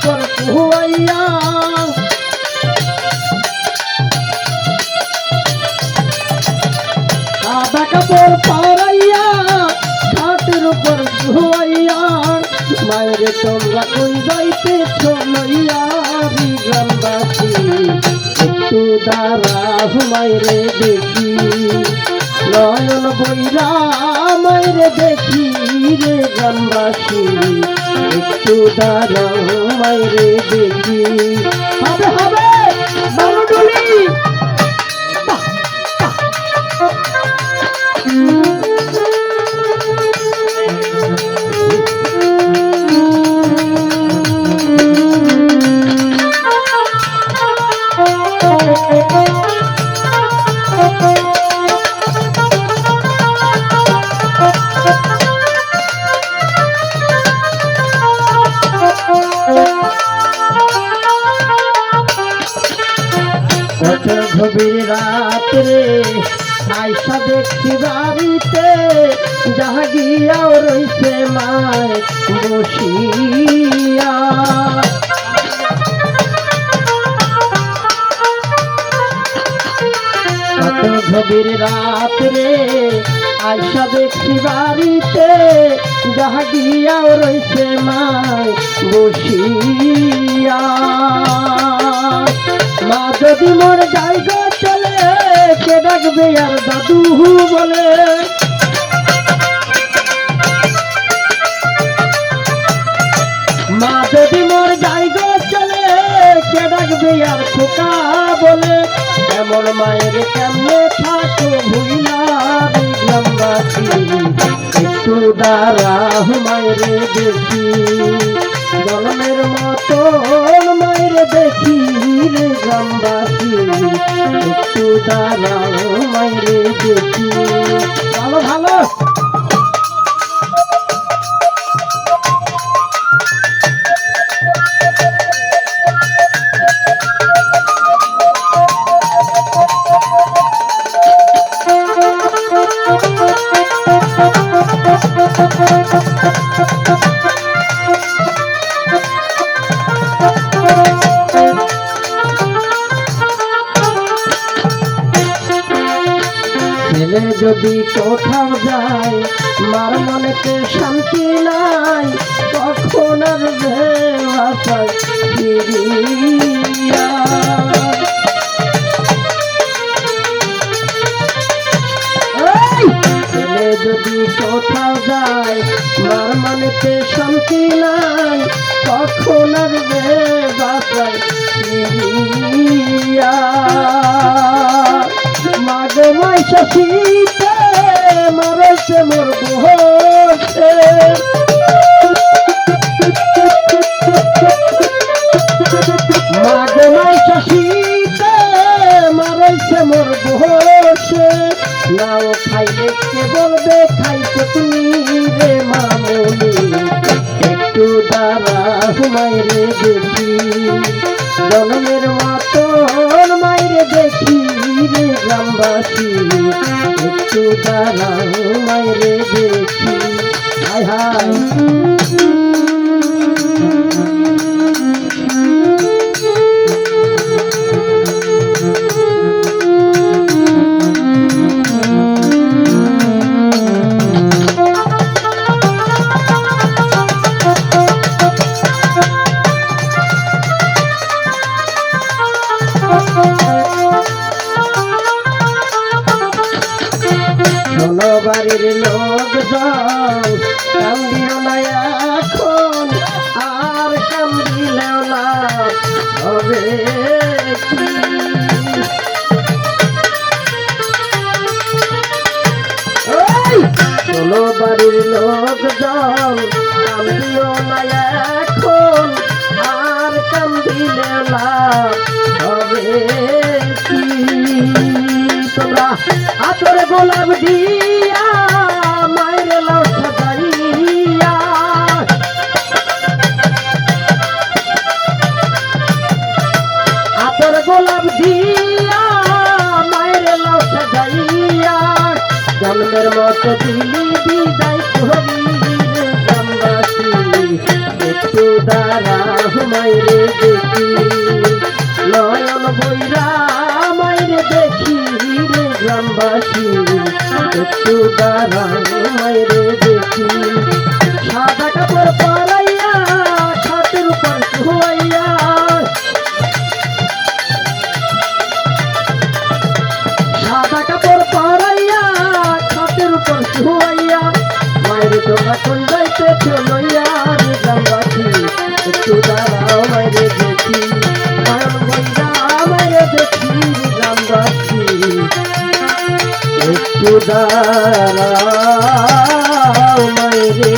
উপর কুয়াইয়া সাদা কাপড় পরাইয়া খাটের উপর কুয়াইয়া মায়ের তোমরা কই যাইতেছ লইয়া গ্রামবাসী একটু দাঁড়াও মায়েরে দেখি নয়ন বইরা মায়েরে দেখি রে গ্রামবাসী একটু দাঁড়াও মায়েরে দেখি হবে হবে বালুডুলি গভীর রাত্রে আইসা দেখছি বাড়িতে জাগিয়াও রইছে মায় বসিয়া কত গভীর রাত্রে আইসা দেখছি বাড়িতে জাগিয়াও রইছে মায় বসিয়া মা যদি মোর জায়গা চলে কে ডাকবে আর দাদু বলে মা যদি মোর জায়গা চলে কে ডাকবে আর খোকা বলে এমন মায়ের কেমনে থাকো ভুইলা গ্রামবাসী একটু দাঁড়াও মায়েরে দেখি জন্মের মতন মায়েরে দেখি রে গ্রামবাসী একটু দাঁড়াও মায়েরে দেখি ভালো ভালো ছেলে যদি কোথাও যায় মার মনেতে শান্তি নাই তখন আর ফিরিয়া ছেলে যদি কোথাও যায় মার মনেতে শান্তি নাই তখন আর বাসায় ফিরিয়া মাগে মাইশা শীতে মারাইছে মোর বসে মাগে মাইশা শীতে মারাইছে মোর বসে নাও খাইলে কে বলবে খাইছো তুমি রে মামুনি একটু দাঁড়াও মায়েরে দেখি জন্মের মতন মায়েরে দেখি রে গ্রামবাসী একটু দাঁড়াও মায়েরে দেখি হায় হায় বাড়ির লোকজন কান্দিও না এখন আর কান্দিলেও না হবে শোনো বাড়ির লোকজন কান্দিও না এখন আর কান্দিলেও না হবে কি তোমরা আতর গোলাপ দিয়া মায়ের লাউ সাজাইয়া আতর গোলাপ দিয়া মায়ের লাউ সাজাইয়া জন্মের মতো দিলি বিদায় করি গ্রামবাসী একটু দাঁড়াও মাইরে দেখি নয়ন বইরা মাইরে দেখি রে গ্রামবাসী একটু দাঁড়াও মাইরে দেখি সাদা কাপড় পরাইয়া ছাতের উপর শুয়াইয়া সাদা কাপড় পরাইয়া ছাতের উপর শুয়াইয়া মায়ের তোমরা কোন যাইতেছ লইয়া রে গ্রামবাসী একটু দাঁড়াও মাইরে দেখি নয়ন বইরা মাইরে দেখি রে গ্রামবাসী একটু দাঁড়াও মাইরে